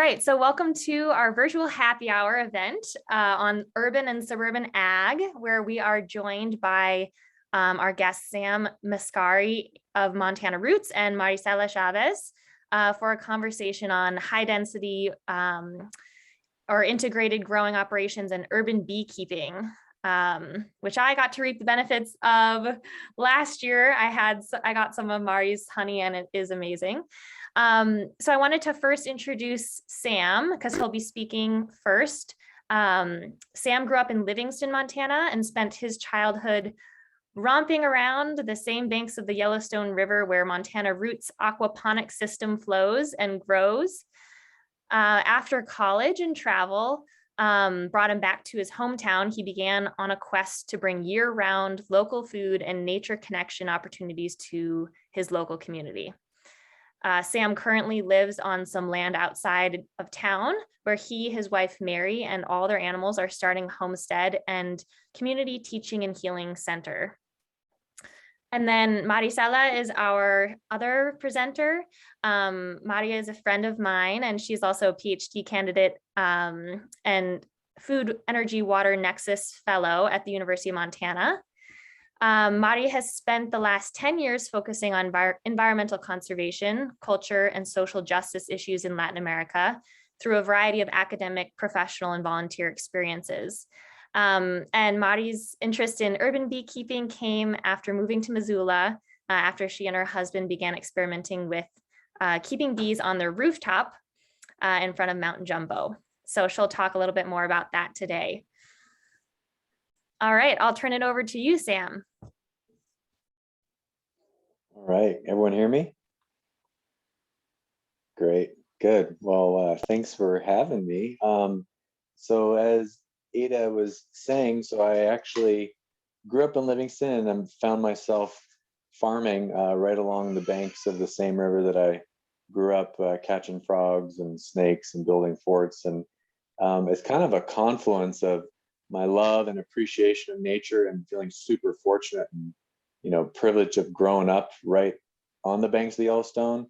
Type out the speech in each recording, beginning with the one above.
right, so welcome to our virtual happy hour event on urban and suburban ag, where we are joined by our guest Sam Mascari of Montana Roots and Marisela Chavez for a conversation on high density or integrated growing operations and urban beekeeping, which I got to reap the benefits of last year. I got some of Mari's honey and it is amazing. So I wanted to first introduce Sam because he'll be speaking first. Sam grew up in Livingston, Montana, and spent his childhood romping around the same banks of the Yellowstone River where Montana Roots aquaponic system flows and grows. After college and travel brought him back to his hometown, he began on a quest to bring year-round local food and nature connection opportunities to his local community. Sam currently lives on some land outside of town where he, his wife, Mary, and all their animals are starting homestead and community teaching and healing center. And then Marisela is our other presenter. Maria is a friend of mine, and she's also a PhD candidate and Food, Energy, Water Nexus Fellow at the University of Montana. Mari has spent the last 10 years focusing on environmental conservation, culture, and social justice issues in Latin America through a variety of academic, professional, and volunteer experiences. And Mari's interest in urban beekeeping came after moving to Missoula, after she and her husband began experimenting with keeping bees on their rooftop in front of Mount Jumbo. So she'll talk a little bit more about that today. All right, I'll turn it over to you, Sam. All right, everyone hear me? Great, good. Well, thanks for having me. So as Ada was saying, so I actually grew up in Livingston and I found myself farming right along the banks of the same river that I grew up catching frogs and snakes and building forts. And it's kind of a confluence of my love and appreciation of nature and feeling super fortunate and, privileged of growing up right on the banks of the Yellowstone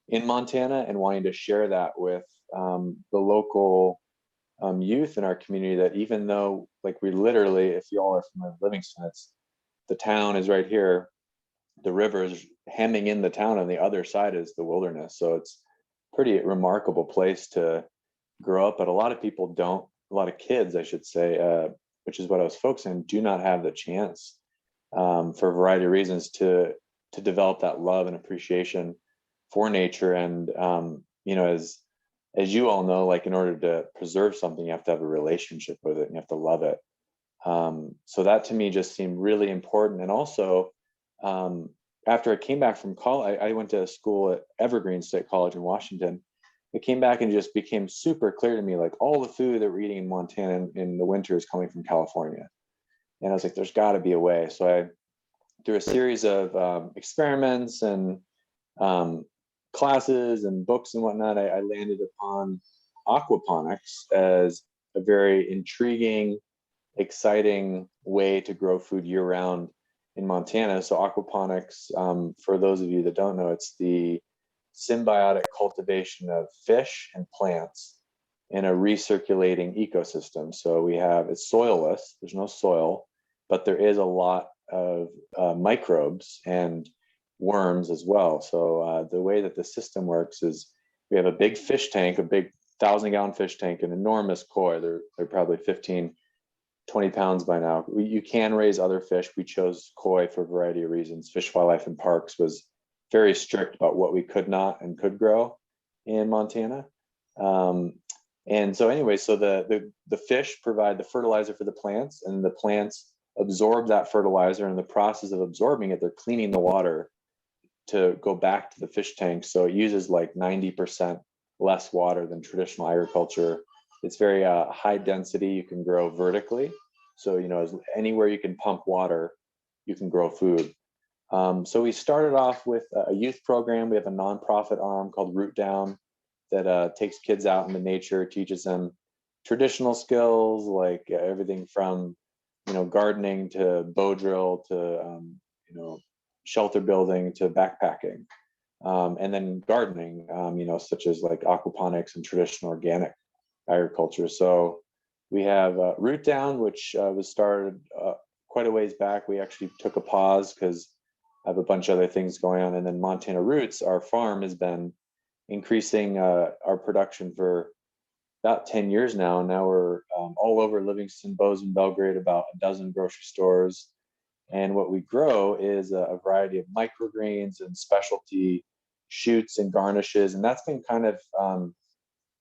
in Montana and wanting to share that with the local youth in our community, that even though we literally, if you all are from Livingston, the town is right here, the river is hemming in the town, on the other side is the wilderness. So it's pretty remarkable place to grow up, but a lot of people don't. A lot of kids, I should say, which is what I was focusing on, do not have the chance for a variety of reasons to develop that love and appreciation for nature. And as you all know, in order to preserve something, you have to have a relationship with it and you have to love it. So that to me just seemed really important. And also, after I came back from college, I went to school at Evergreen State College in Washington. It came back and just became super clear to me, all the food that we're eating in Montana in the winter is coming from California. And I was like, there's got to be a way. So through a series of experiments and classes and books and whatnot, I landed upon aquaponics as a very intriguing, exciting way to grow food year round in Montana. So aquaponics, for those of you that don't know, it's the symbiotic cultivation of fish and plants in a recirculating ecosystem. So it's soilless, there's no soil, but there is a lot of microbes and worms as well. So the way that the system works is we have a big fish tank, a big 1,000-gallon fish tank, an enormous koi. They're probably 15, 20 pounds by now. You can raise other fish. We chose koi for a variety of reasons. Fish, Wildlife, and Parks was very strict about what we could not and could grow in Montana. And so anyway, so the fish provide the fertilizer for the plants, and the plants absorb that fertilizer. In the process of absorbing it, they're cleaning the water to go back to the fish tank. So it uses 90% less water than traditional agriculture. It's very high density. You can grow vertically. So, anywhere you can pump water, you can grow food. So we started off with a youth program. We have a nonprofit arm called Root Down that takes kids out into nature, teaches them traditional skills like everything from gardening to bow drill to shelter building to backpacking. And then gardening, you know, such as like aquaponics and traditional organic agriculture. So we have Root Down, which was started quite a ways back. We actually took a pause because I have a bunch of other things going on. And then Montana Roots, our farm, has been increasing our production for about 10 years now. And now we're all over Livingston, Bozeman, Belgrade, about a dozen grocery stores. And what we grow is a variety of microgreens and specialty shoots and garnishes. And that's been kind of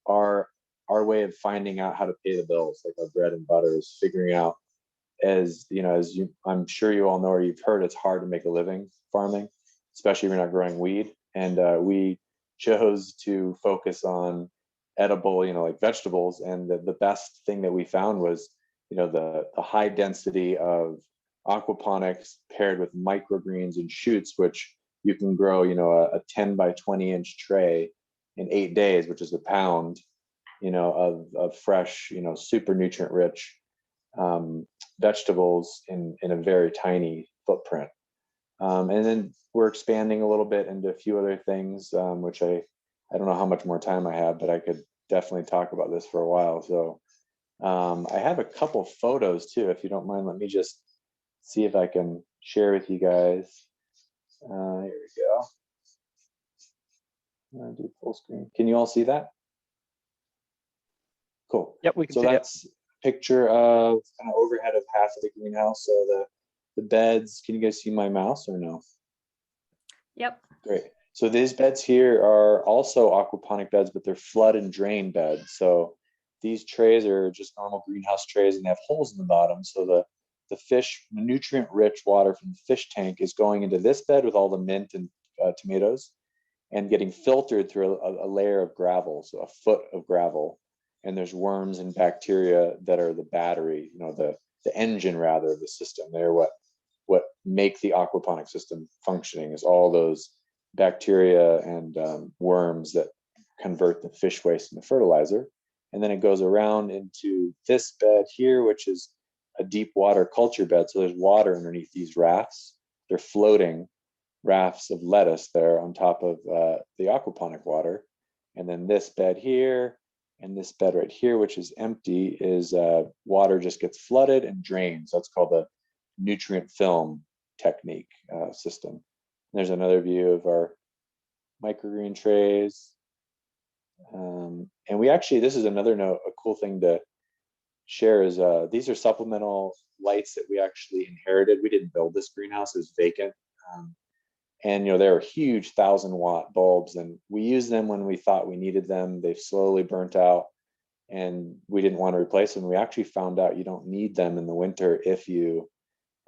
our way of finding out how to pay the bills, like our bread and butter, is figuring out, as you know, as you, I'm sure you all know or you've heard, it's hard to make a living farming, especially if you're not growing weed. And we chose to focus on edible, you know, like vegetables. And the best thing that we found was, you know, the high density of aquaponics paired with microgreens and shoots, which you can grow, you know, a 10 by 20 inch tray in 8 days, which is a pound, you know, of fresh, you know, super nutrient rich vegetables in a very tiny footprint. And then we're expanding a little bit into a few other things, which I don't know how much more time I have, but I could definitely talk about this for a while. So I have a couple photos too, if you don't mind. Let me just see if I can share with you guys. Here we go. I'm gonna do full screen. Can you all see that? Cool. Yep, we can so see it. that's a picture of kind of overhead of half of the greenhouse. So the beds, can you guys see my mouse or no? Yep. Great. So these beds here are also aquaponic beds, but they're flood and drain beds. So these trays are just normal greenhouse trays and they have holes in the bottom. So the fish, nutrient rich water from the fish tank is going into this bed with all the mint and tomatoes and getting filtered through a layer of gravel, so a foot of gravel. And there's worms and bacteria that are the battery, you know, the engine rather of the system. They're what make the aquaponic system functioning, is all those bacteria and worms that convert the fish waste into fertilizer. And then it goes around into this bed here, which is a deep water culture bed. So there's water underneath these rafts. They're floating rafts of lettuce there on top of the aquaponic water. And then this bed here and this bed right here, which is empty, is water just gets flooded and drained. So it's called the nutrient film technique system. And there's another view of our microgreen trays. And we actually, this is another note, a cool thing to share is these are supplemental lights that we actually inherited. We didn't build this greenhouse, it was vacant. And you know, they were huge 1,000-watt bulbs, and we used them when we thought we needed them. They've slowly burnt out and we didn't want to replace them. We actually found out you don't need them in the winter if you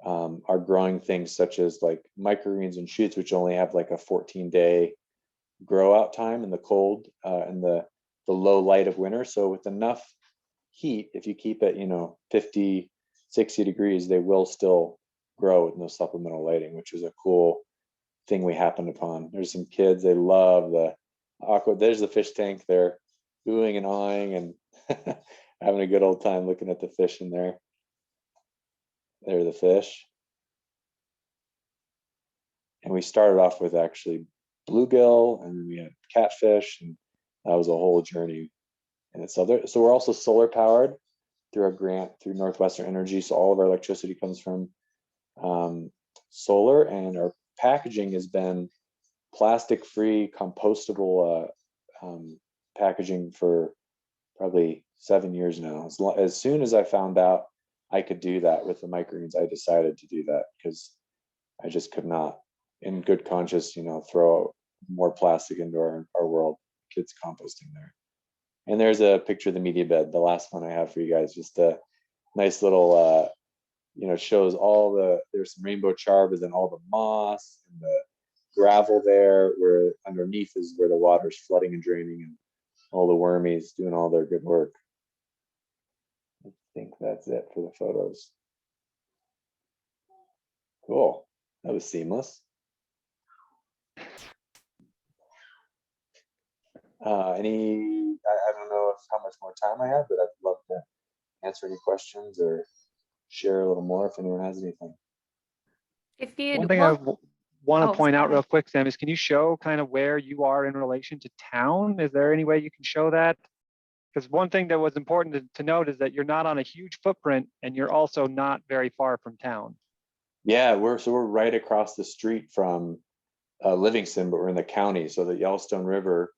are growing things such as like microgreens and shoots, which only have like a 14-day grow out time in the cold and the low light of winter. So with enough heat, if you keep it, you know, 50, 60 degrees, they will still grow with no supplemental lighting, which is a cool thing we happened upon. There's some kids, they love the aqua. There's the fish tank. They're oohing and awing and having a good old time looking at the fish in there. There are the fish. And we started off with actually bluegill, and then we had catfish, and that was a whole journey. And it's other. So we're also solar powered through our grant through Northwestern Energy. So all of our electricity comes from solar, and our packaging has been plastic-free, compostable packaging for probably 7 years now. As soon as I found out I could do that with the microgreens, I decided to do that because I just could not, in good conscience, you know, throw more plastic into our world. Kids composting there. And there's a picture of the media bed, the last one I have for you guys. Just a nice little, you know, shows all there's some rainbow charvas and all the moss and the gravel there, where underneath is where the water's flooding and draining, and all the wormies doing all their good work. I think that's it for the photos. Cool. That was seamless. I don't know how much more time I have, but I'd love to answer any questions or share a little more if anyone has anything. If you One thing want Oh, to point out sorry. real quick, Sam, is can you show kind of where you are in relation to town? Is there any way you can show that? Because one thing that was important to note is that you're not on a huge footprint and you're also not very far from town. Yeah, we're right across the street from Livingston, but we're in the county. So the Yellowstone River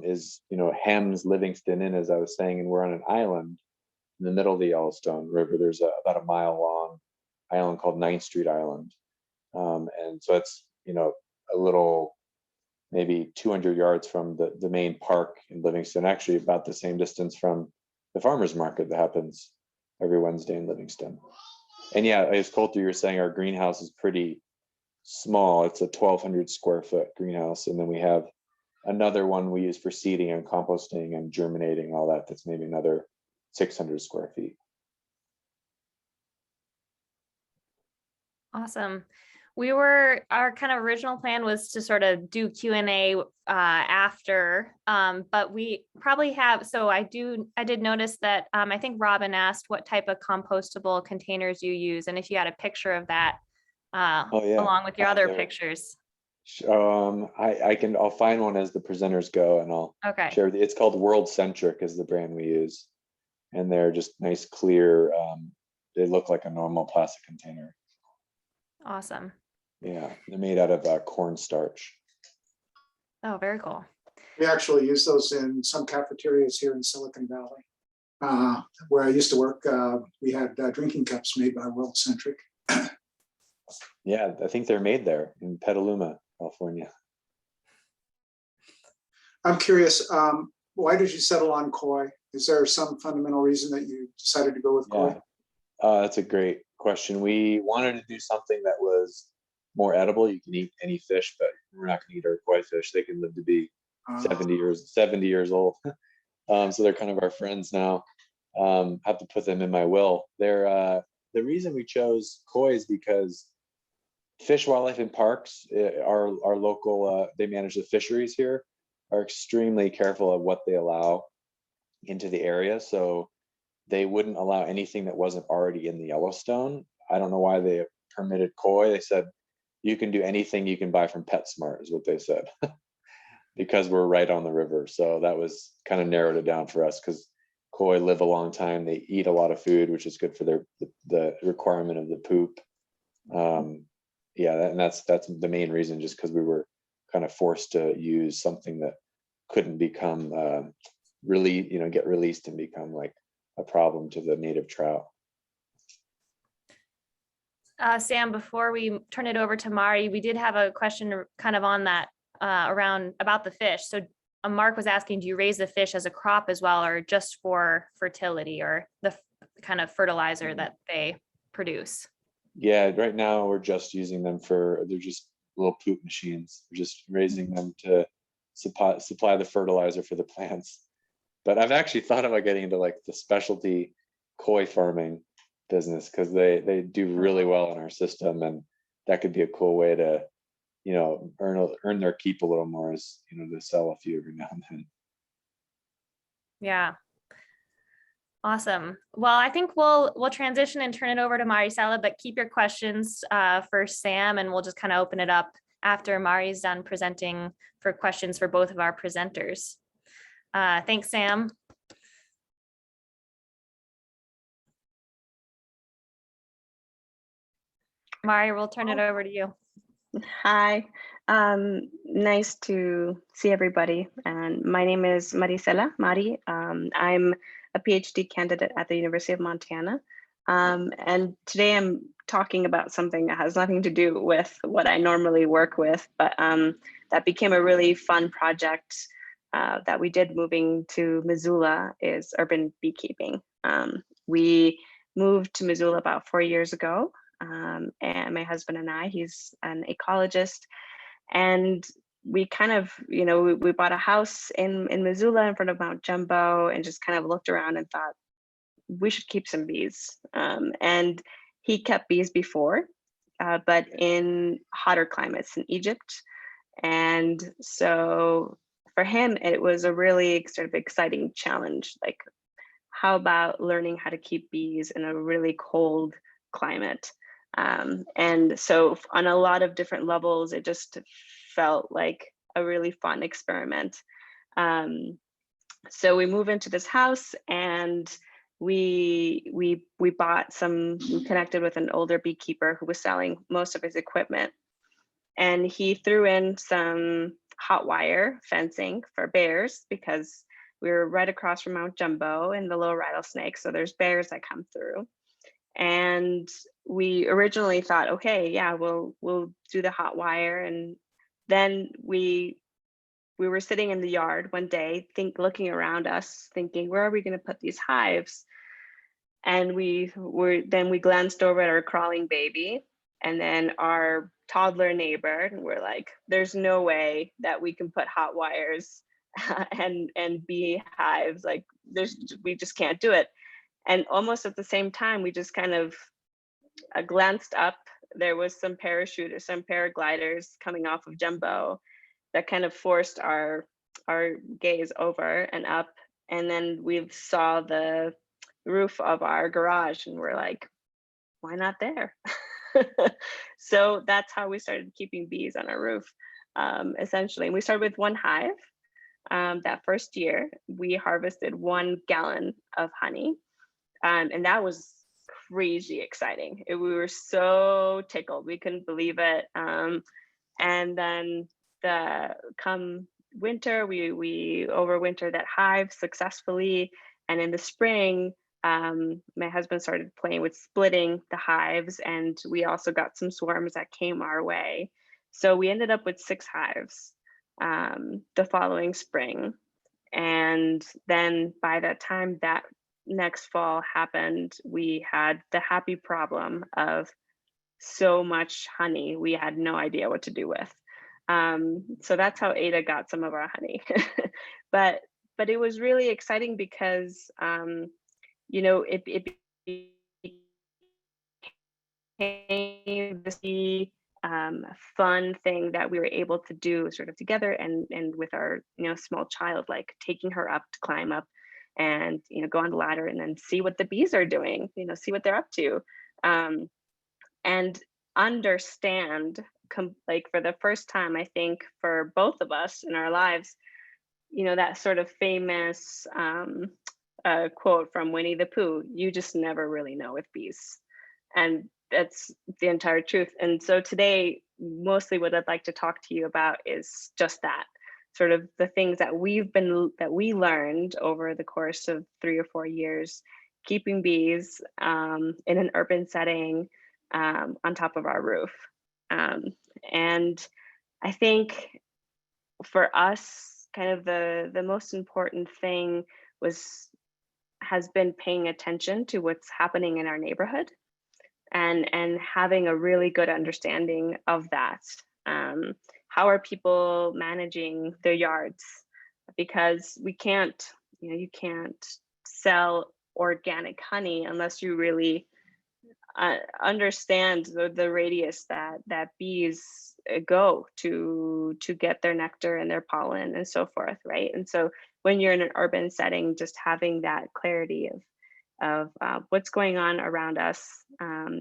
is, hems Livingston in, as I was saying, and we're on an island in the middle of the Yellowstone River. There's about a mile long island called 9th Street Island. And so it's, a little, maybe 200 yards from the main park in Livingston, actually about the same distance from the farmer's market that happens every Wednesday in Livingston. And yeah, as Coulter, you're saying, our greenhouse is pretty small. It's a 1,200 square foot greenhouse. And then we have another one we use for seeding and composting and germinating, all that. That's maybe another 600 square feet. Awesome. Our kind of original plan was to sort of do Q&A after, but we probably have, so I did notice that I think Robin asked what type of compostable containers you use, and if you had a picture of that Oh yeah, along with your other there. pictures. I'll find one as the presenters go, and I'll share. It's called World Centric is the brand we use, and they're just nice, clear. They look like a normal plastic container. Awesome. Yeah, they're made out of cornstarch. Oh, very cool. We actually use those in some cafeterias here in Silicon Valley. Where I used to work, we had drinking cups made by World Centric. Yeah, I think they're made there in Petaluma, California. I'm curious, why did you settle on koi? Is there some fundamental reason that you decided to go with koi? That's a great question. We wanted to do something that was more edible. You can eat any fish, but we're not going to eat our koi fish. They can live to be 70 years old. So they're kind of our friends now. Have to put them in my will. They're the reason we chose koi is because Fish, Wildlife, and Parks, our local, they manage the fisheries here, are extremely careful of what they allow into the area. So they wouldn't allow anything that wasn't already in the Yellowstone. I don't know why they permitted koi. They said, you can do anything you can buy from PetSmart is what they said, because we're right on the river. So that was kind of narrowed it down for us, because koi live a long time. They eat a lot of food, which is good for the requirement of the poop. And that's the main reason, just because we were kind of forced to use something that couldn't become get released and become like a problem to the native trout. Sam, before we turn it over to Mari, we did have a question kind of on that about the fish. So Mark was asking, do you raise the fish as a crop as well, or just for fertility, or the kind of fertilizer that they produce? Yeah, right now we're just using them they're just little poop machines. We're just raising them to supply the fertilizer for the plants. But I've actually thought about getting into like the specialty koi farming business, because they do really well in our system, and that could be a cool way to earn their keep a little more, as to sell a few every now and then. Yeah, awesome. Well, I think we'll transition and turn it over to Marisela, but keep your questions for Sam, and we'll just kind of open it up after Mari's done presenting for questions for both of our presenters. Thanks, Sam. Mari, we'll turn it over to you. Hi, nice to see everybody. And my name is Mari. I'm a PhD candidate at the University of Montana. And today I'm talking about something that has nothing to do with what I normally work with, but that became a really fun project that we did moving to Missoula, is urban beekeeping. We moved to Missoula about 4 years ago. And my husband and I, he's an ecologist, and we kind of, we bought a house in Missoula in front of Mount Jumbo, and just kind of looked around and thought we should keep some bees. And he kept bees before, but in hotter climates in Egypt. And so for him, it was a really sort of exciting challenge. Like, how about learning how to keep bees in a really cold climate? And so on a lot of different levels, it just felt like a really fun experiment. So we move into this house, and we bought we connected with an older beekeeper who was selling most of his equipment, and he threw in some hot wire fencing for bears because we were right across from Mount Jumbo and the little rattlesnake, so there's bears that come through. And we originally thought, okay, yeah, we'll do the hot wire. And then we were sitting in the yard one day, looking around us, thinking, where are we going to put these hives? And we glanced over at our crawling baby and then our toddler neighbor, and we're like, there's no way that we can put hot wires and beehives. Like, we just can't do it. And almost at the same time, we just kind of glanced up. There was some paragliders coming off of Jumbo that kind of forced our gaze over and up. And then we saw the roof of our garage, and we're like, why not there? So that's how we started keeping bees on our roof, essentially. And we started with one hive. That first year, we harvested 1 gallon of honey. And that was crazy exciting. We were so tickled. We couldn't believe it. And then come winter, we overwintered that hive successfully. And in the spring, my husband started playing with splitting the hives, and we also got some swarms that came our way. So we ended up with 6 hives the following spring. And then by the time that next fall happened, we had the happy problem of so much honey we had no idea what to do with. So that's how Ada got some of our honey. but it was really exciting because you know, it became this fun thing that we were able to do sort of together, and with our, you know, small child, like taking her up to climb up and, you know, go on the ladder and then see what the bees are doing, you know, see what they're up to, and understand, like for the first time, I think for both of us in our lives, you know, that sort of famous quote from Winnie the Pooh, you just never really know with bees. And that's the entire truth. And so today, mostly what I'd like to talk to you about is just that, sort of the things that we learned over the course of 3 or 4 years, keeping bees in an urban setting on top of our roof. And I think for us, kind of the most important thing has been paying attention to what's happening in our neighborhood, and having a really good understanding of that. How are people managing their yards? Because we can't, you know, you can't sell organic honey unless you really understand the radius that bees go to get their nectar and their pollen and so forth, right? And so when you're in an urban setting, just having that clarity of what's going on around us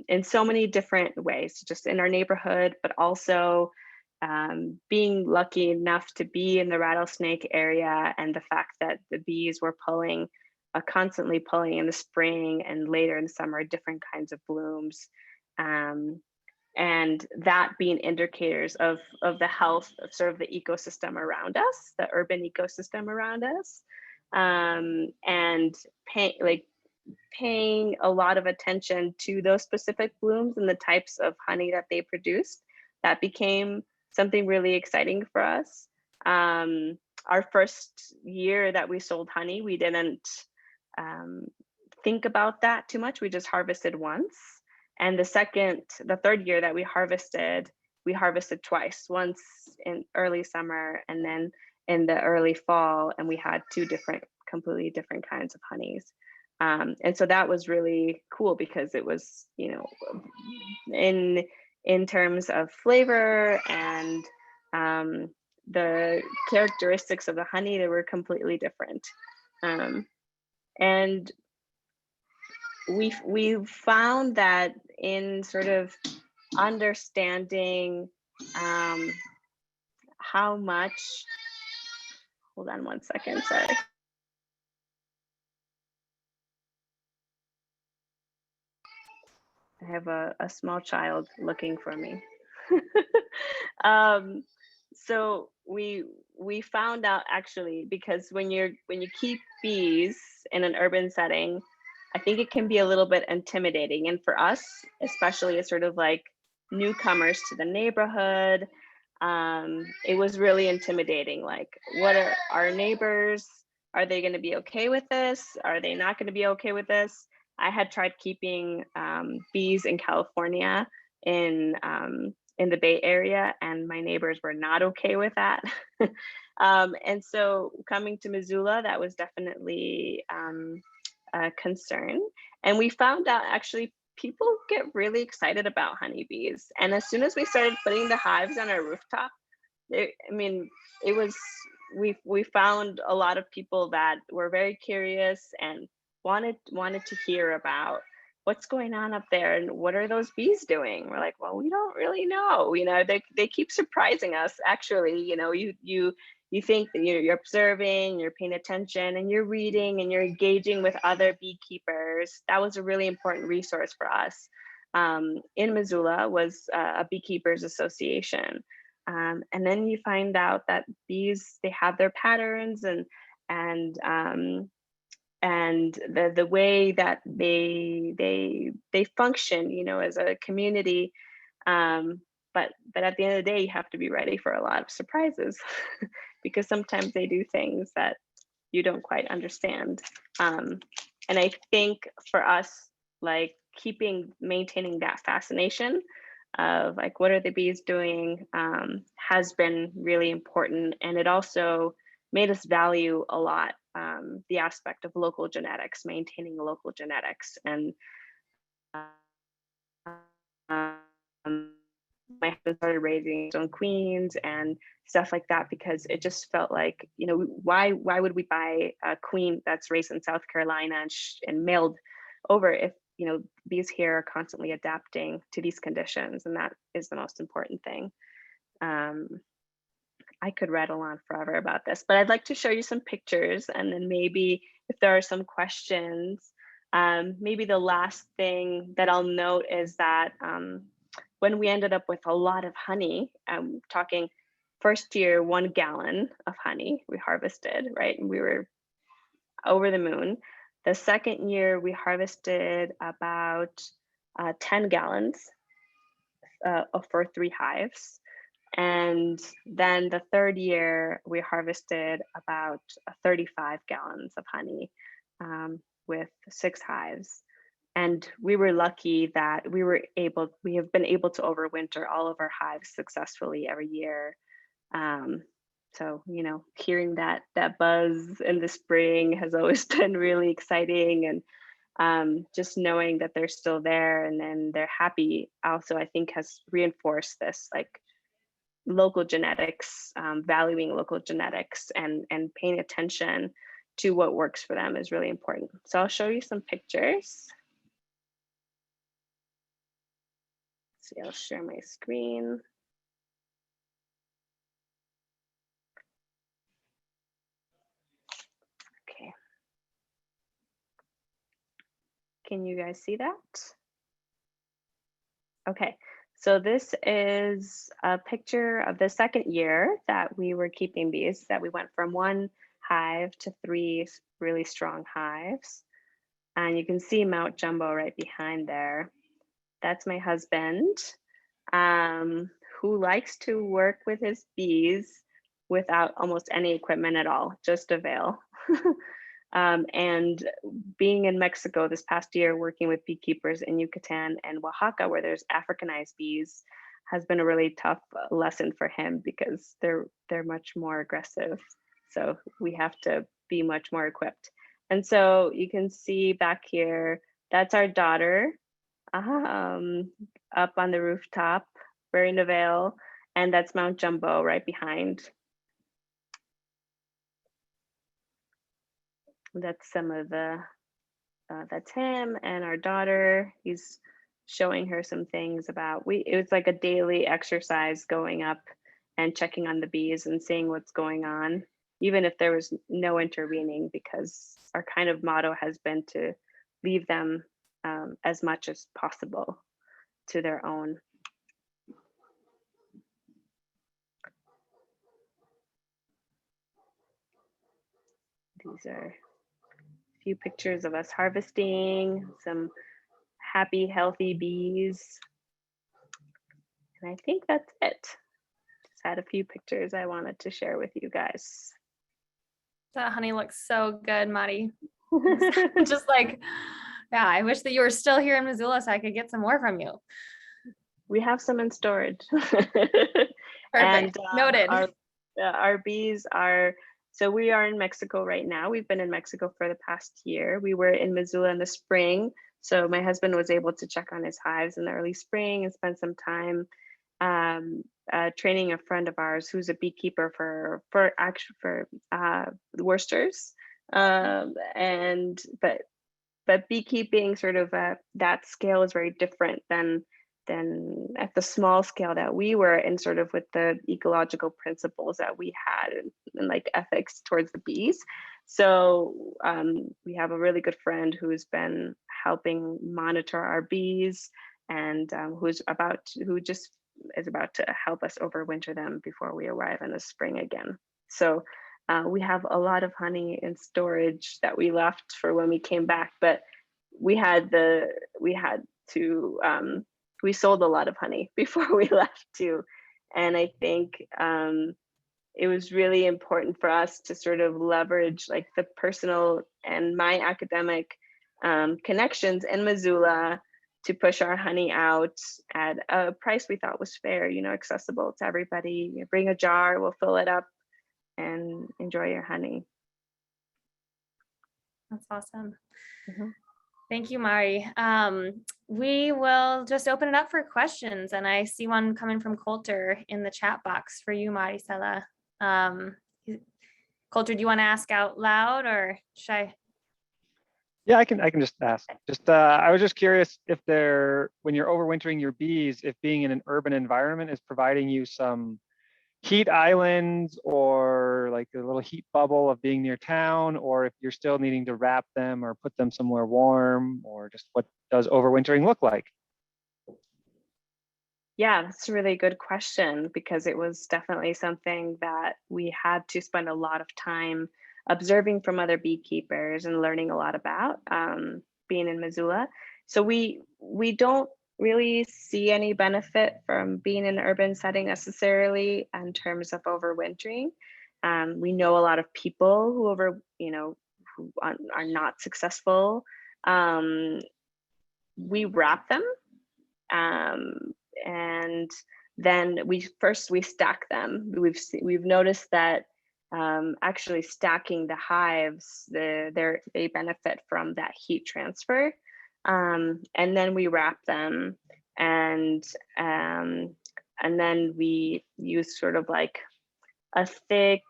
in so many different ways, just in our neighborhood, but also being lucky enough to be in the rattlesnake area, and the fact that the bees were constantly pulling in the spring and later in the summer, different kinds of blooms, and that being indicators of the health of sort of the ecosystem around us, the urban ecosystem around us, and paying a lot of attention to those specific blooms and the types of honey that they produced. That became something really exciting for us. Our first year that we sold honey, we didn't think about that too much. We just harvested once. And the third year that we harvested twice, once in early summer and then in the early fall. And we had 2 completely different kinds of honeys. And so that was really cool because it was, you know, in terms of flavor and the characteristics of the honey, they were completely different. And we've found that in sort of understanding how much, hold on one second, sorry. I have a small child looking for me. So we found out actually, because when you keep bees in an urban setting, I think it can be a little bit intimidating. And for us, especially as sort of like newcomers to the neighborhood, it was really intimidating. Like, what are our neighbors? Are they going to be okay with this? Are they not going to be okay with this? I had tried keeping bees in California in the Bay Area, and my neighbors were not okay with that. And so coming to Missoula, that was definitely a concern. And we found out actually people get really excited about honeybees. And as soon as we started putting the hives on our rooftop, I mean, it was, we found a lot of people that were very curious and wanted to hear about what's going on up there and what are those bees doing. We're like, well, we don't really know. You know, they keep surprising us. Actually, you know, you think that you're observing, you're paying attention, and you're reading, and you're engaging with other beekeepers. That was a really important resource for us. In Missoula was a beekeepers association. And then you find out that bees, they have their patterns and the way that they function, you know, as a community. But at the end of the day, you have to be ready for a lot of surprises because sometimes they do things that you don't quite understand. And I think for us, like maintaining that fascination of like, what are the bees doing, has been really important. And it also made us value a lot the aspect of local genetics, maintaining local genetics. And my husband started raising his own queens and stuff like that, because it just felt like, you know, why would we buy a queen that's raised in South Carolina and mailed over if, you know, bees here are constantly adapting to these conditions, and that is the most important thing. I could rattle on forever about this, but I'd like to show you some pictures, and then maybe if there are some questions, maybe the last thing that I'll note is that when we ended up with a lot of honey, I'm talking first year, 1 gallon of honey we harvested, right? And we were over the moon. The second year we harvested about 10 gallons for 3 hives. And then the third year we harvested about 35 gallons of honey with 6 hives. And we were lucky that we have been able to overwinter all of our hives successfully every year. So, you know, hearing that buzz in the spring has always been really exciting, and just knowing that they're still there and then they're happy also, I think, has reinforced this like local genetics, valuing local genetics and paying attention to what works for them is really important. So I'll show you some pictures. See, I'll share my screen. Okay. Can you guys see that? Okay, so this is a picture of the second year that we were keeping bees, that we went from 1 hive to 3 really strong hives. And you can see Mount Jumbo right behind there. That's my husband, who likes to work with his bees without almost any equipment at all, just a veil. And being in Mexico this past year, working with beekeepers in Yucatan and Oaxaca, where there's Africanized bees, has been a really tough lesson for him because they're much more aggressive. So we have to be much more equipped. And so you can see back here, that's our daughter up on the rooftop, wearing the veil, and that's Mount Jumbo right behind. That's some of the that's him and our daughter. He's showing her some things about, it was like a daily exercise going up and checking on the bees and seeing what's going on, even if there was no intervening, because our kind of motto has been to leave them as much as possible to their own. These are a few pictures of us harvesting, some happy, healthy bees. And I think that's it. Just had a few pictures I wanted to share with you guys. That honey looks so good, Mari. Just like, yeah, I wish that you were still here in Missoula so I could get some more from you. We have some in storage. Perfect. And Noted. Our bees are, so we are in Mexico right now. We've been in Mexico for the past year. We were in Missoula in the spring. So my husband was able to check on his hives in the early spring and spend some time training a friend of ours who's a beekeeper for the Worcesters. But beekeeping sort of that scale is very different than at the small scale that we were in, sort of with the ecological principles that we had and like ethics towards the bees. So we have a really good friend who's been helping monitor our bees and who just is about to help us overwinter them before we arrive in the spring again. So we have a lot of honey in storage that we left for when we came back, but we sold a lot of honey before we left too. And I think it was really important for us to sort of leverage like the personal and my academic connections in Missoula to push our honey out at a price we thought was fair, accessible to everybody. You bring a jar, we'll fill it up and enjoy your honey. That's awesome. Mm-hmm. Thank you, Mari. We will just open it up for questions, and I see one coming from Coulter in the chat box for you, Marisela. Coulter, do you want to ask out loud, or should I? Yeah, I can just ask. I was just curious if when you're overwintering your bees, if being in an urban environment is providing you some heat islands or like a little heat bubble of being near town, or if you're still needing to wrap them or put them somewhere warm, or just what does overwintering look like? Yeah, that's a really good question, because it was definitely something that we had to spend a lot of time observing from other beekeepers and learning a lot about being in Missoula. So we don't really see any benefit from being in an urban setting necessarily in terms of overwintering. We know a lot of people who who are not successful. We wrap them, and then we stack them. We've noticed that actually stacking the hives, they benefit from that heat transfer. And then we wrap them, and then we use sort of like a thick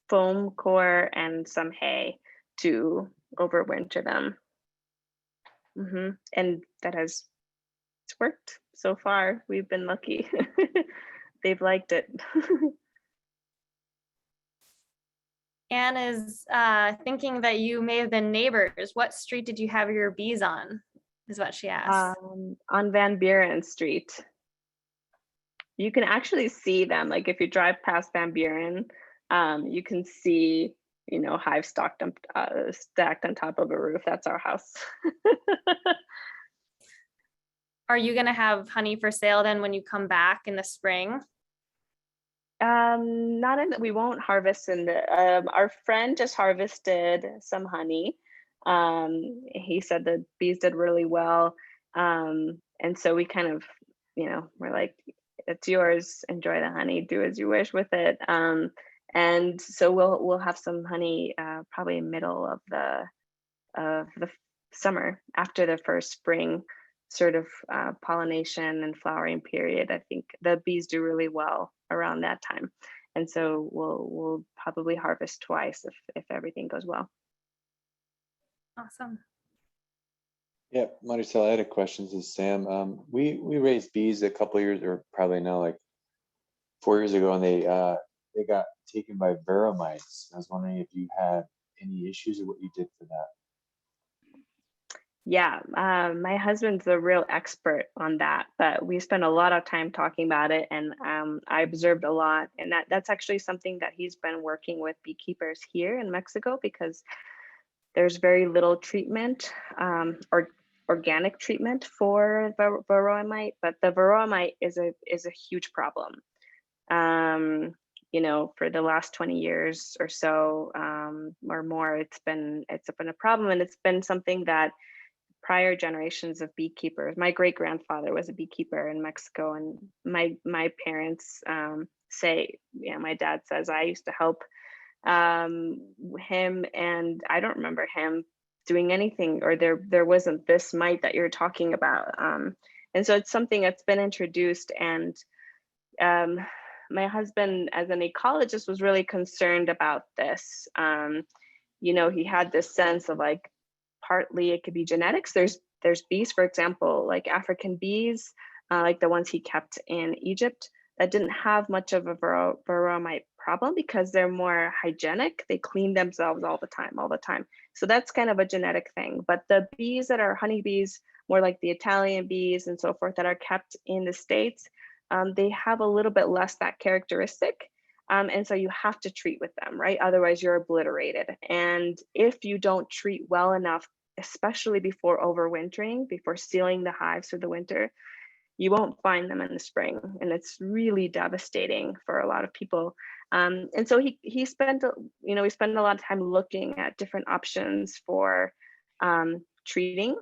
foam core and some hay to overwinter them. Mm-hmm. And it's worked so far. We've been lucky. They've liked it. Anne is thinking that you may have been neighbors. What street did you have your bees on, is what she asked. On Van Buren Street. You can actually see them. Like if you drive past Van Buren, you can see, hives stacked on top of a roof. That's our house. Are you going to have honey for sale then when you come back in the spring? We won't harvest in the, our friend just harvested some honey. He said the bees did really well. And so we kind of, we're like, it's yours, enjoy the honey, do as you wish with it. And so we'll have some honey probably middle of the summer, after the first spring sort of pollination and flowering period. I think the bees do really well around that time, and so we'll probably harvest twice if everything goes well. Awesome. Yeah, Marisela, I had a question. This is Sam. We raised bees a couple of years, or probably now like 4 years ago, and they got taken by Varroa mites. I was wondering if you had any issues or what you did for that. Yeah, my husband's a real expert on that, but we spent a lot of time talking about it, and I observed a lot, and that's actually something that he's been working with beekeepers here in Mexico, because there's very little treatment or organic treatment for the Varroa mite, but the Varroa mite is a huge problem. You know, for the last 20 years or so or more, it's been a problem, and it's been something that prior generations of beekeepers, my great grandfather was a beekeeper in Mexico, and my parents say, you know, my dad says I used to help him, and I don't remember him doing anything, or there wasn't this mite that you're talking about. And so it's something that's been introduced, and my husband, as an ecologist, was really concerned about this. You know, he had this sense of like, partly it could be genetics. There's bees, for example, like African bees, like the ones he kept in Egypt, that didn't have much of a Varroa mite problem because they're more hygienic. They clean themselves all the time. So that's kind of a genetic thing. But the bees that are honeybees, more like the Italian bees and so forth, that are kept in the States, they have a little bit less that characteristic. And so you have to treat with them, right? Otherwise you're obliterated. And if you don't treat well enough, especially before overwintering, before sealing the hives for the winter, you won't find them in the spring. And it's really devastating for a lot of people. And so he spent, you know, we spent a lot of time looking at different options for treating.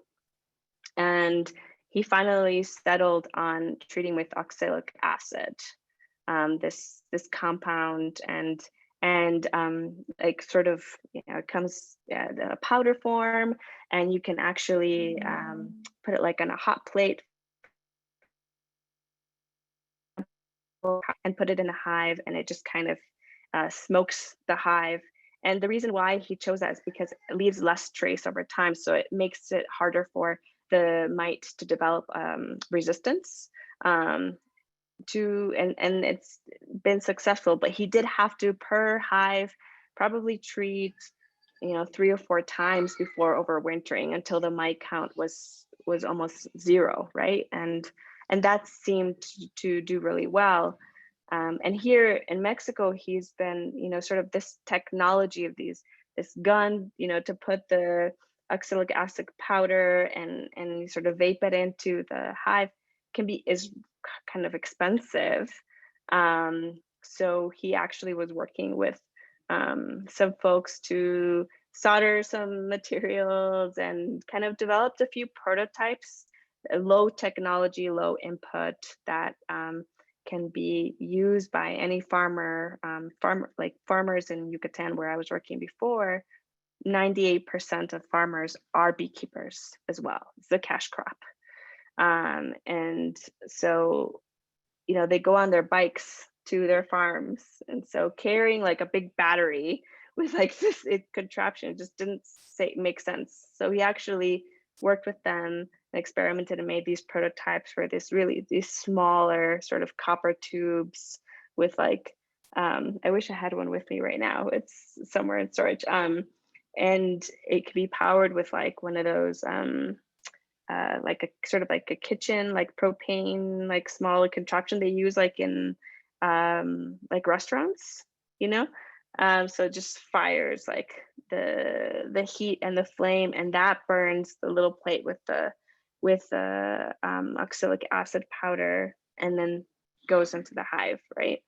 And he finally settled on treating with oxalic acid, this compound, and like sort of, you know, it comes in a powder form, and you can actually put it like on a hot plate and put it in a hive, and it just kind of smokes the hive. And the reason why he chose that is because it leaves less trace over time, so it makes it harder for the mite to develop resistance to, and it's been successful. But he did have to, per hive, probably treat, you know, 3 or 4 times before overwintering, until the mite count was almost 0, right? And that seemed to do really well. And here in Mexico, he's been, you know, sort of this technology of this gun, you know, to put the oxalic acid powder and sort of vape it into the hive is kind of expensive. So he actually was working with some folks to solder some materials and kind of developed a few prototypes, low technology, low input, that can be used by any farmer, like farmers in Yucatan, where I was working before. 98% of farmers are beekeepers as well. It's a cash crop. And so, you know, they go on their bikes to their farms. And so carrying like a big battery with like this contraption just didn't make sense. So he actually worked with them and experimented and made these prototypes for these smaller sort of copper tubes with like, I wish I had one with me right now. It's somewhere in storage. And it could be powered with like one of those, like a sort of like a kitchen, like propane, like small contraption they use like in like restaurants, you know? So it just fires like the heat and the flame, and that burns the little plate with the oxalic acid powder, and then goes into the hive, right?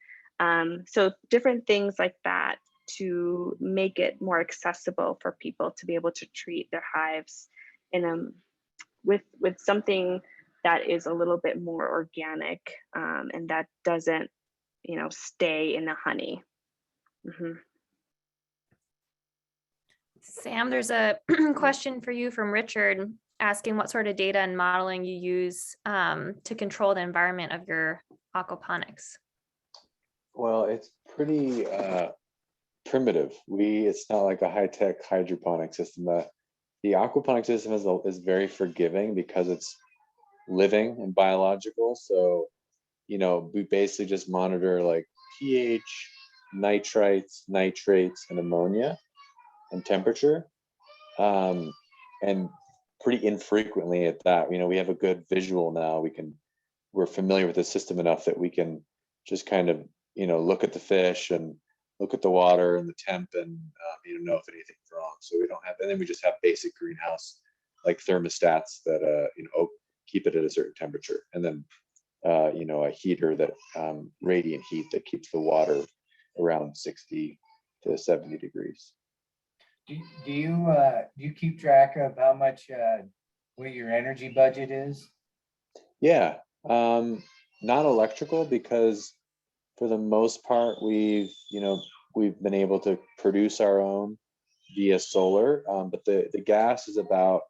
So different things like that to make it more accessible for people to be able to treat their hives in with something that is a little bit more organic, and that doesn't, you know, stay in the honey. Mm-hmm. Sam, there's a question for you from Richard, asking what sort of data and modeling you use to control the environment of your aquaponics. Well, it's pretty primitive. It's not like a high-tech hydroponic system. the aquaponic system is very forgiving because it's living and biological. So, we basically just monitor like pH, nitrites, nitrates, and ammonia and temperature. And pretty infrequently at that. We have a good visual now. We're familiar with the system enough that we can just kind of, look at the fish and look at the water and the temp and, know if anything's wrong. So we don't have, and then we just have basic greenhouse like thermostats that, keep it at a certain temperature. And then, a heater that, radiant heat that keeps the water around 60 to 70 degrees. Do you keep track of how much what your energy budget is? Yeah, not electrical, because for the most part we've been able to produce our own via solar, but the gas is about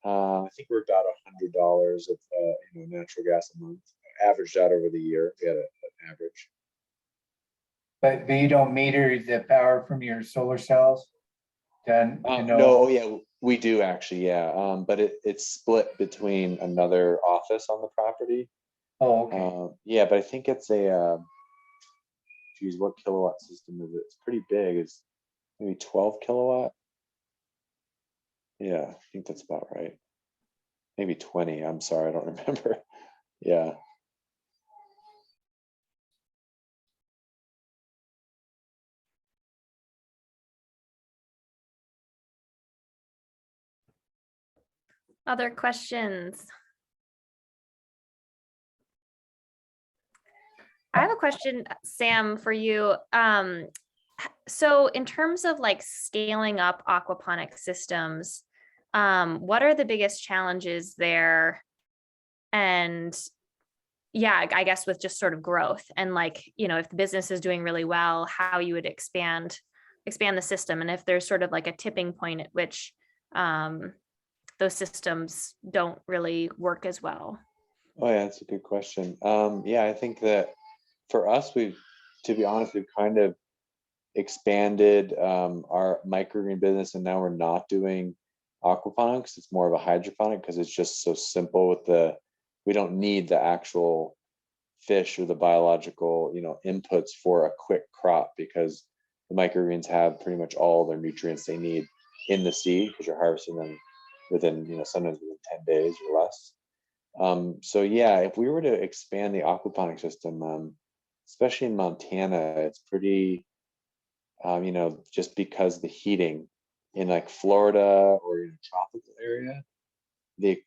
I think we're about $100 of natural gas a month, averaged out over the year. We had an average. But you don't meter the power from your solar cells? Then No, oh yeah, we do actually, yeah. But it's split between another office on the property. Oh, okay. Yeah, but I think it's a geez, what kilowatt system is it? It's pretty big. It's maybe 12 kilowatt. Yeah, I think that's about right. Maybe 20. I'm sorry, I don't remember. Yeah. Other questions? I have a question, Sam, for you. So in terms of like scaling up aquaponic systems, what are the biggest challenges there? And yeah, I guess with just sort of growth and like, if the business is doing really well, how you would expand the system, and if there's sort of like a tipping point at which those systems don't really work as well. Oh yeah, that's a good question. Yeah, I think that for us, to be honest, we've kind of expanded our microgreen business, and now we're not doing aquaponics. It's more of a hydroponic because it's just so simple we don't need the actual fish or the biological, inputs for a quick crop, because the microgreens have pretty much all their nutrients they need in the seed, because you're harvesting them within, sometimes within 10 days or less. So yeah, if we were to expand the aquaponic system, especially in Montana, it's pretty, just because the heating in like Florida or in a tropical area, the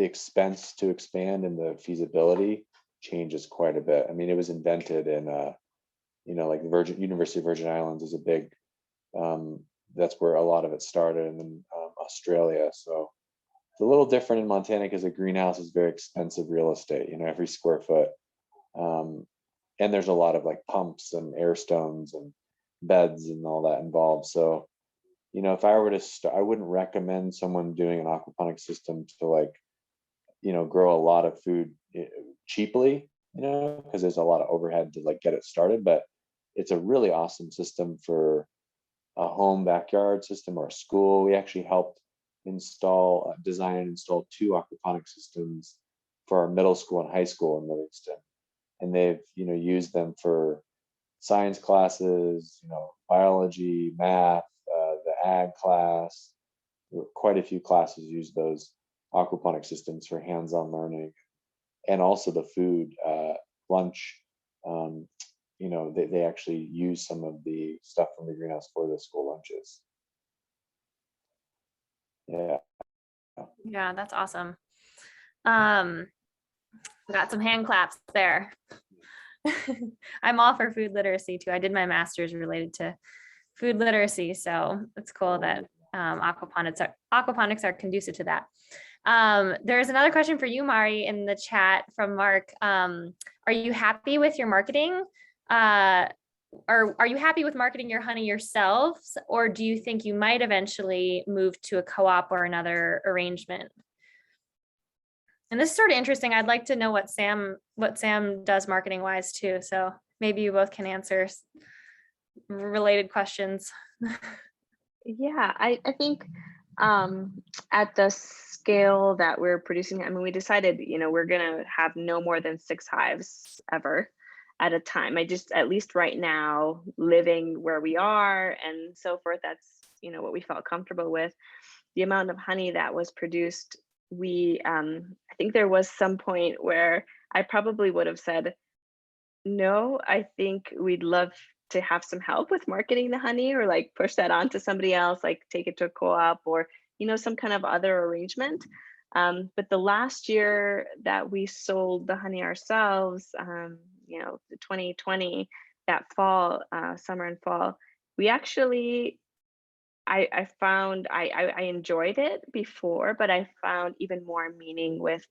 expense to expand and the feasibility changes quite a bit. I mean, it was invented in, like University of Virgin Islands is a big, that's where a lot of it started, and then Australia. So it's a little different in Montana because a greenhouse is very expensive real estate, every square foot. And there's a lot of like pumps and air stones and beds and all that involved. So, if I were to start, I wouldn't recommend someone doing an aquaponic system to like, grow a lot of food cheaply, because there's a lot of overhead to like get it started. But it's a really awesome system for a home backyard system or a school. We actually helped design and install 2 aquaponic systems for our middle school and high school in Livingston. And they've, used them for science classes, biology, math, the ag class. Quite a few classes use those aquaponic systems for hands-on learning, and also the food, lunch. They actually use some of the stuff from the greenhouse for the school lunches. Yeah, that's awesome. Got some hand claps there. I'm all for food literacy too. I did my master's related to food literacy, so it's cool that aquaponics are conducive to that. There's another question for you, Mari, in the chat from Mark. Are you happy with your marketing? Or are you happy with marketing your honey yourselves, or do you think you might eventually move to a co-op or another arrangement? And this is sort of interesting. I'd like to know what Sam does marketing wise too. So maybe you both can answer related questions. Yeah, I think at the scale that we're producing, I mean, we decided, we're gonna have no more than 6 hives ever at a time. I just, at least right now, living where we are and so forth, that's, what we felt comfortable with. The amount of honey that was produced, I think there was some point where I probably would have said, no, I think we'd love to have some help with marketing the honey, or like push that on to somebody else, like take it to a co-op, or, some kind of other arrangement. But the last year that we sold the honey ourselves, the 2020, that fall, summer and fall, we actually, I found I enjoyed it before, but I found even more meaning with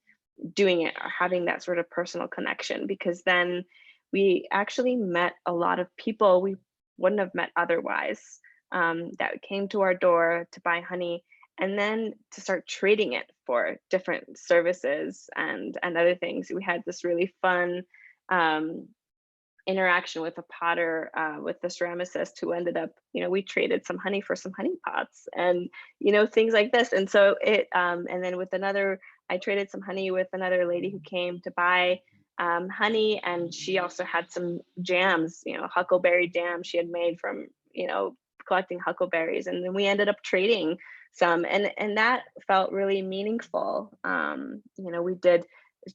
doing it, or having that sort of personal connection, because then we actually met a lot of people we wouldn't have met otherwise, that came to our door to buy honey, and then to start trading it for different services and other things. We had this really fun um, interaction with a potter, with the ceramicist, who ended up, we traded some honey for some honey pots, and things like this. And so and then with another, I traded some honey with another lady who came to buy honey, and she also had some jams, huckleberry jam she had made from, collecting huckleberries, and then we ended up trading some, and that felt really meaningful. We did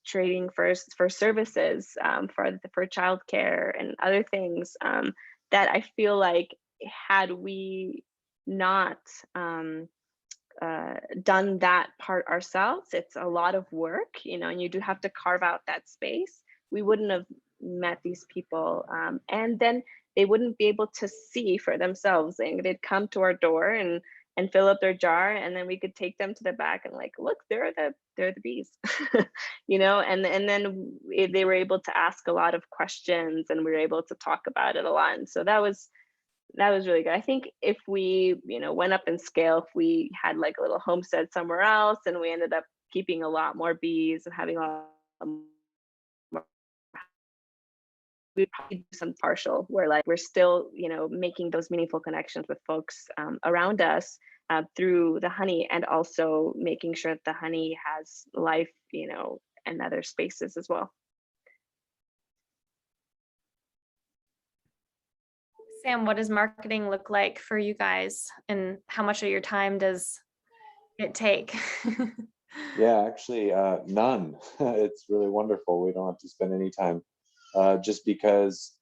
trading for services, for childcare and other things, that I feel like, had we not done that part ourselves, it's a lot of work, and you do have to carve out that space. We wouldn't have met these people, and then they wouldn't be able to see for themselves. They'd come to our door and fill up their jar, and then we could take them to the back and, like, look, they're the bees. And then they were able to ask a lot of questions, and we were able to talk about it a lot. And so that was really good. I think if we, went up in scale, if we had like a little homestead somewhere else, and we ended up keeping a lot more bees and having a lot more, we'd probably do some partial, where like we're still, making those meaningful connections with folks around us, through the honey, and also making sure that the honey has life, and other spaces as well. Sam, what does marketing look like for you guys, and how much of your time does it take? Yeah, actually, none. It's really wonderful. We don't have to spend any time, just because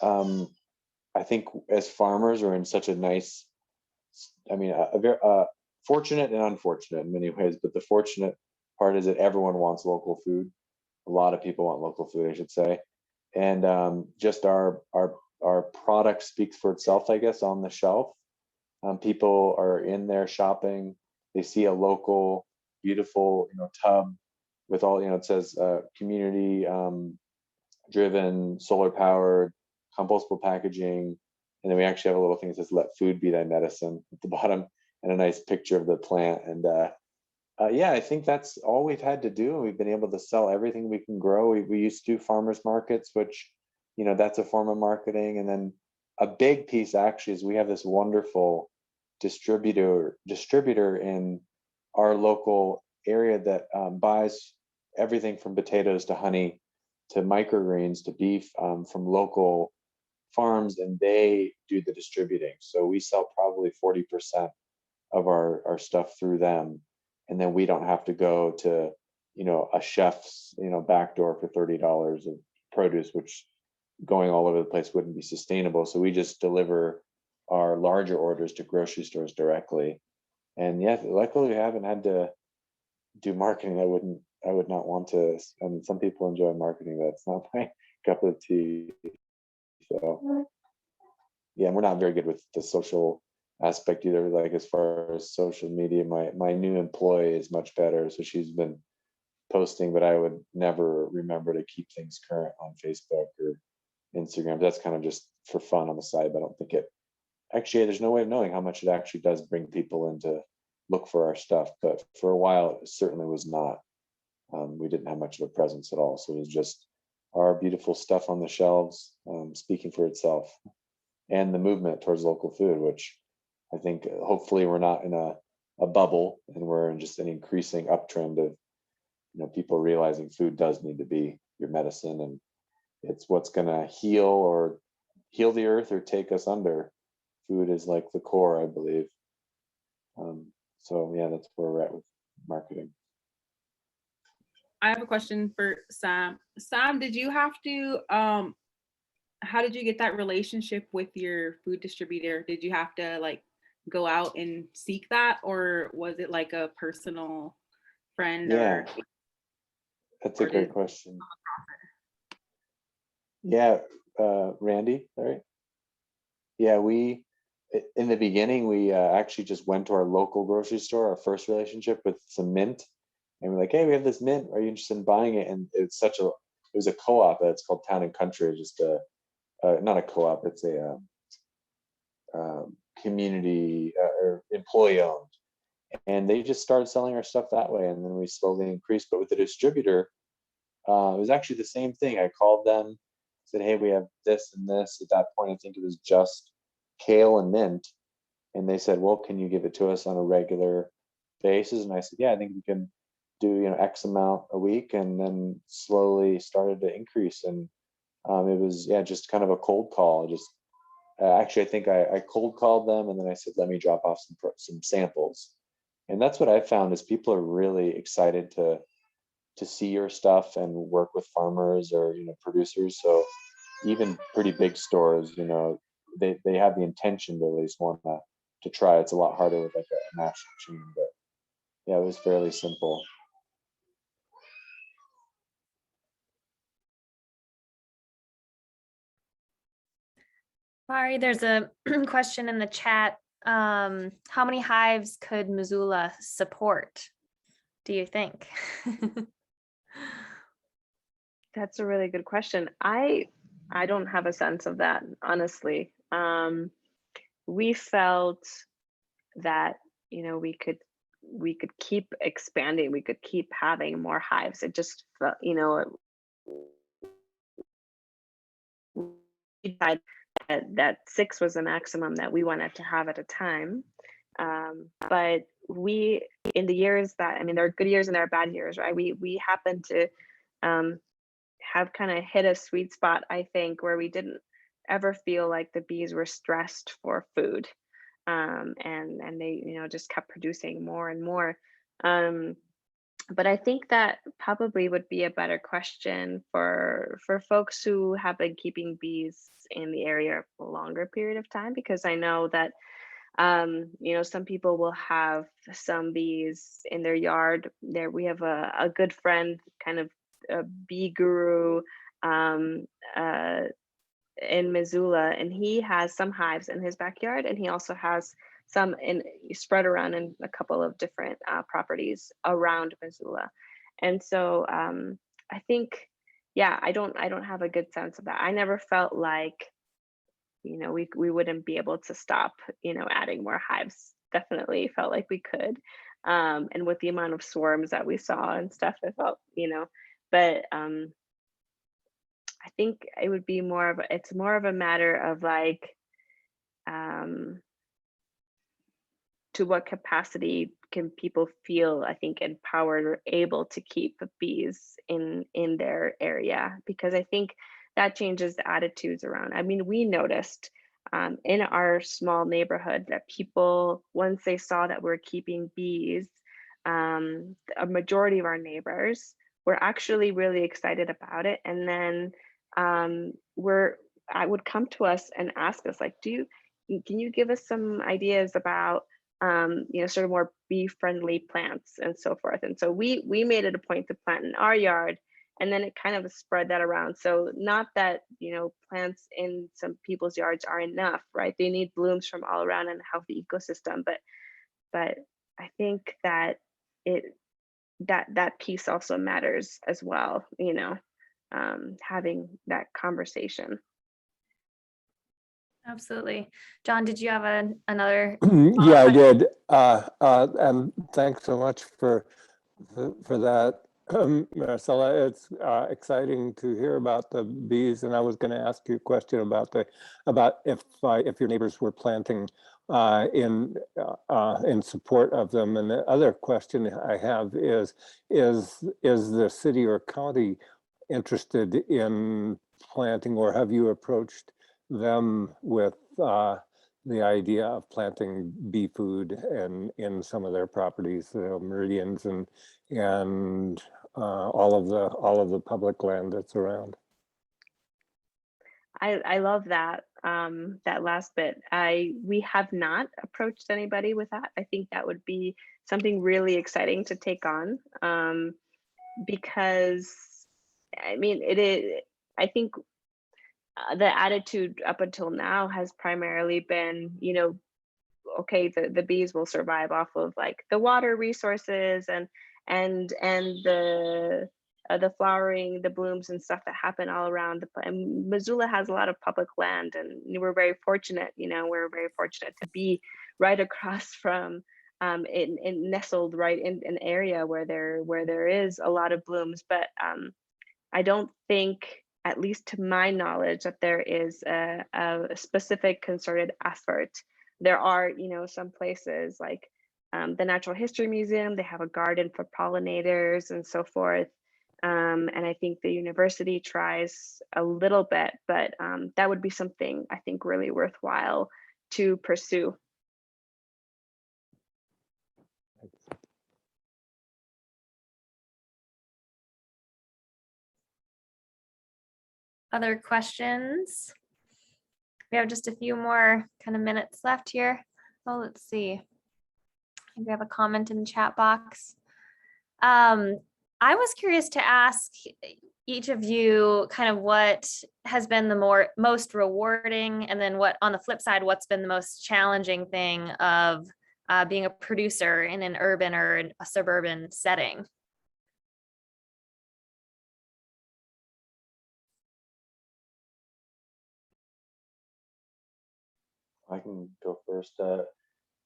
I think as farmers are in such a nice, I mean, a very fortunate and unfortunate in many ways, but the fortunate part is that everyone wants local food. A lot of people want local food, I should say. And just our product speaks for itself, I guess, on the shelf. People are in there shopping. They see a local, beautiful, tub with all, it says community driven, solar powered, compostable packaging. And then we actually have a little thing that says, "Let food be thy medicine" at the bottom, and a nice picture of the plant. And yeah, I think that's all we've had to do. We've been able to sell everything we can grow. We used to do farmers markets, which, that's a form of marketing. And then a big piece actually is we have this wonderful distributor in our local area that buys everything from potatoes to honey to microgreens to beef, from local farms, and they do the distributing. So we sell probably 40% of our stuff through them, and then we don't have to go to a chef's back door for $30 of produce, which going all over the place wouldn't be sustainable. So we just deliver our larger orders to grocery stores directly. And yeah, luckily we haven't had to do marketing. I would not want to. I mean, some people enjoy marketing, but it's not my cup of tea. So yeah, and we're not very good with the social aspect either. Like as far as social media, my new employee is much better. So she's been posting, but I would never remember to keep things current on Facebook or Instagram. That's kind of just for fun on the side, but I don't think it actually, there's no way of knowing how much it actually does bring people in to look for our stuff. But for a while, it certainly was not. We didn't have much of a presence at all. So it was just our beautiful stuff on the shelves, speaking for itself, and the movement towards local food, which I think hopefully we're not in a bubble, and we're in just an increasing uptrend of, people realizing food does need to be your medicine, and it's what's going to heal the earth or take us under. Food is like the core, I believe. So yeah, that's where we're at with marketing. I have a question for Sam. Sam, did you have to, how did you get that relationship with your food distributor? Did you have to like go out and seek that, or was it like a personal friend? Yeah, that's a great question. Yeah, Randy, right? Yeah, in the beginning, we actually just went to our local grocery store, our first relationship, with some mint. And we're like, hey, we have this mint. Are you interested in buying it? And it was a co-op. It's called Town and Country. It's just not a co-op. It's a community or employee owned. And they just started selling our stuff that way. And then we slowly increased. But with the distributor, it was actually the same thing. I called them, said, hey, we have this and this. At that point, I think it was just kale and mint. And they said, well, can you give it to us on a regular basis? And I said, yeah, I think we can do X amount a week, and then slowly started to increase. And it was just kind of a cold call. Just actually, I think I cold called them, and then I said, let me drop off some samples. And that's what I found is people are really excited to see your stuff and work with farmers or producers. So even pretty big stores, they have the intention to at least want to try. It's a lot harder with like a national chain, but yeah, it was fairly simple. Mari, there's a question in the chat. How many hives could Missoula support, do you think? That's a really good question. I don't have a sense of that, honestly. We felt that we could keep expanding, we could keep having more hives. It just felt, that 6 was the maximum that we wanted to have at a time. But we, in the years that, there are good years and there are bad years, right? We happened to have kind of hit a sweet spot, I think, where we didn't ever feel like the bees were stressed for food. And they, just kept producing more and more. But I think that probably would be a better question for folks who have been keeping bees in the area for a longer period of time, because I know that some people will have some bees in their yard. There we have a good friend, kind of a bee guru in Missoula, and he has some hives in his backyard, and he also has some spread around in a couple of different properties around Missoula. And so I think, I don't have a good sense of that. I never felt like, we wouldn't be able to stop, adding more hives. Definitely felt like we could. And with the amount of swarms that we saw and stuff, I felt, but I think it would be it's more of a matter of like, to what capacity can people feel, I think, empowered or able to keep bees in their area, because I think that changes the attitudes around. We noticed in our small neighborhood that people, once they saw that we're keeping bees, a majority of our neighbors were actually really excited about it. And then I would come to us and ask us, like, can you give us some ideas about sort of more bee-friendly plants and so forth. And so we made it a point to plant in our yard, and then it kind of spread that around. So not that, plants in some people's yards are enough, right? They need blooms from all around and a healthy ecosystem. But I think that that piece also matters as well, having that conversation. Absolutely. John, did you have another? Yeah, I did. And thanks so much for that, Marisela. It's exciting to hear about the bees. And I was going to ask you a question about if your neighbors were planting in support of them. And the other question I have is the city or county interested in planting, or have you approached them with the idea of planting bee food and in some of their properties, meridians and all of the public land that's around? I love that that last bit. We have not approached anybody with that. I think that would be something really exciting to take on, because I mean it is. I think the attitude up until now has primarily been, you know, okay, the bees will survive off of like the water resources and the flowering, the blooms and stuff that happen all around. And Missoula has a lot of public land, and we're very fortunate. You know, we're very fortunate to be right across from in nestled right in an area where there is a lot of blooms. But I don't think, at least to my knowledge, that there is a specific concerted effort. There are, you know, some places like the Natural History Museum, they have a garden for pollinators and so forth. And I think the university tries a little bit, but that would be something I think really worthwhile to pursue. Other questions? We have just a few more kind of minutes left here. Oh, let's see. I think we have a comment in the chat box. I was curious to ask each of you kind of what has been the most rewarding, and then what, on the flip side, what's been the most challenging thing of being a producer in an urban or a suburban setting. I can go first.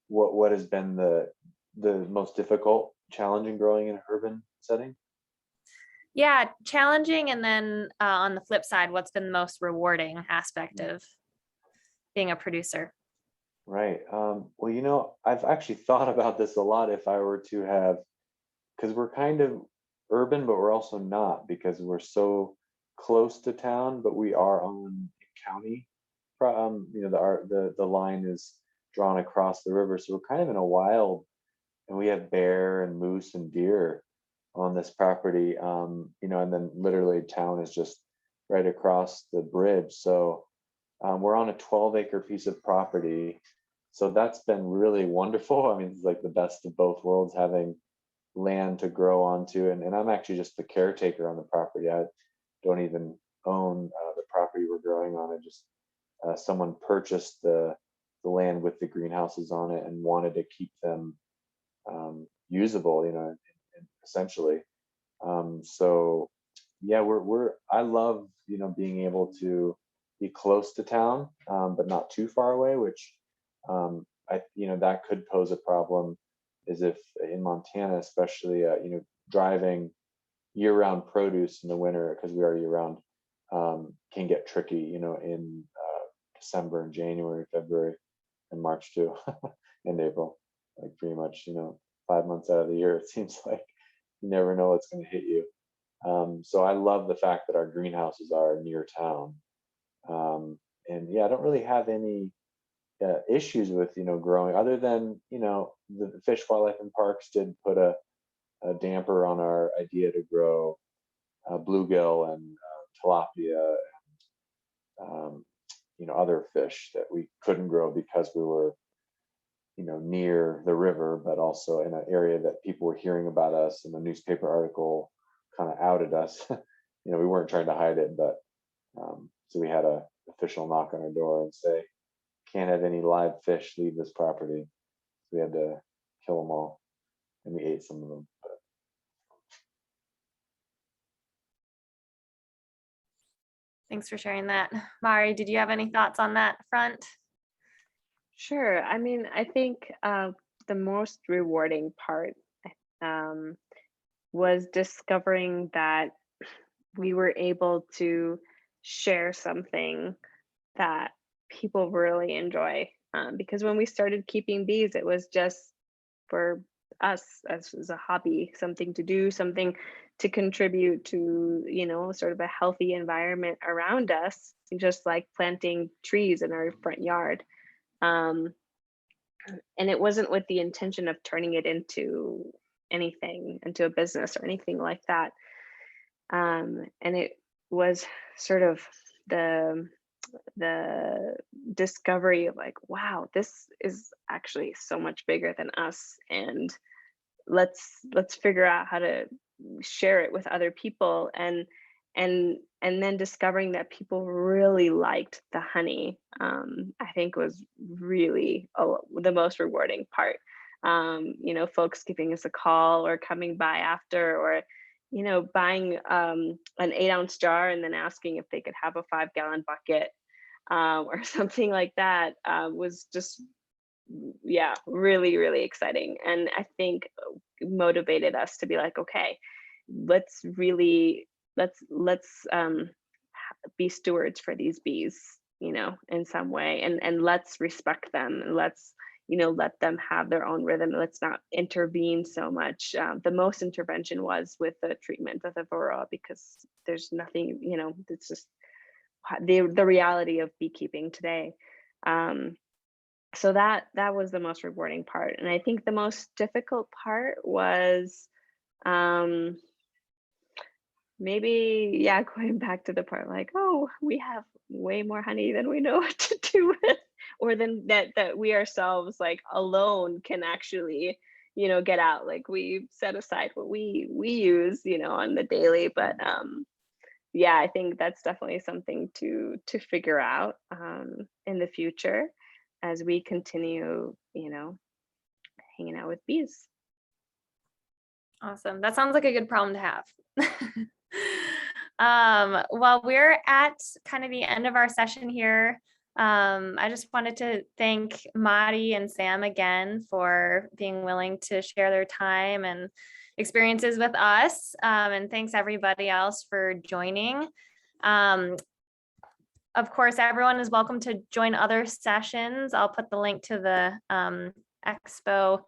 What has been the most difficult, challenging growing in an urban setting? Yeah, challenging, and then on the flip side, what's been the most rewarding aspect of being a producer? Right. Well, you know, I've actually thought about this a lot. If I were to have, because we're kind of urban, but we're also not, because we're so close to town, but we are on county. You know, the line is drawn across the river, so we're kind of in a wild, and we have bear and moose and deer on this property. You know, and then literally town is just right across the bridge. So we're on a 12-acre piece of property. So that's been really wonderful. I mean, it's like the best of both worlds, having land to grow onto. And I'm actually just the caretaker on the property. I don't even own the property we're growing on. I just, someone purchased the land with the greenhouses on it and wanted to keep them usable, you know, essentially. So yeah, I love, you know, being able to be close to town, but not too far away, which you know, that could pose a problem, is if in Montana, especially, you know, driving year-round produce in the winter, because we are year-round, can get tricky, you know, in December and January, February, and March too, and April, like pretty much, you know, 5 months out of the year, it seems like you never know what's going to hit you. So I love the fact that our greenhouses are near town. And yeah, I don't really have any issues with, you know, growing, other than, you know, the Fish, Wildlife and Parks did put a damper on our idea to grow bluegill and tilapia and you know, other fish that we couldn't grow because we were, you know, near the river, but also in an area that people were hearing about us, and the newspaper article kind of outed us. You know, we weren't trying to hide it, but so we had a official knock on our door and say, can't have any live fish leave this property. So we had to kill them all, and we ate some of them. But Thanks for sharing that. Mari, did you have any thoughts on that front? Sure. I mean, I think the most rewarding part was discovering that we were able to share something that people really enjoy. because when we started keeping bees, it was just for us as a hobby, something to do, something to contribute to, you know, sort of a healthy environment around us, just like planting trees in our front yard. And it wasn't with the intention of turning it into anything, into a business or anything like that. And it was sort of the discovery of like, wow, this is actually so much bigger than us, and let's figure out how to share it with other people. And then discovering that people really liked the honey, I think was really the most rewarding part. You know, folks giving us a call or coming by after, or, you know, buying an 8-ounce jar and then asking if they could have a 5-gallon bucket, or something like that, was just, yeah, really, really exciting. And I think motivated us to be like, okay, let's be stewards for these bees, you know, in some way, and let's respect them, and let's, you know, let them have their own rhythm. Let's not intervene so much. The most intervention was with the treatment of the Varroa, because there's nothing, you know, it's just the reality of beekeeping today. So that was the most rewarding part. And I think the most difficult part was maybe, yeah, going back to the part like, oh, we have way more honey than we know what to do with, or than that we ourselves, like, alone can actually, you know, get out. Like, we set aside what we use, you know, on the daily. But yeah, I think that's definitely something to figure out in the future as we continue, you know, hanging out with bees. Awesome. That sounds like a good problem to have. Well, we're at kind of the end of our session here. I just wanted to thank Mari and Sam again for being willing to share their time and experiences with us. And thanks everybody else for joining. Of course, everyone is welcome to join other sessions. I'll put the link to the expo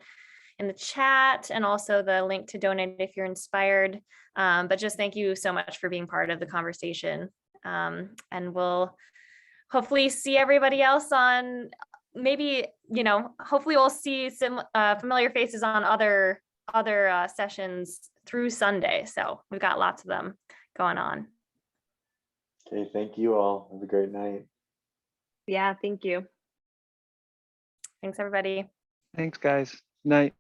in the chat, and also the link to donate if you're inspired. But just thank you so much for being part of the conversation. And we'll hopefully see everybody else on, maybe, you know, hopefully we'll see some familiar faces on other sessions through Sunday. So we've got lots of them going on. Okay, thank you all. Have a great night. Yeah, thank you. Thanks, everybody. Thanks, guys. Night.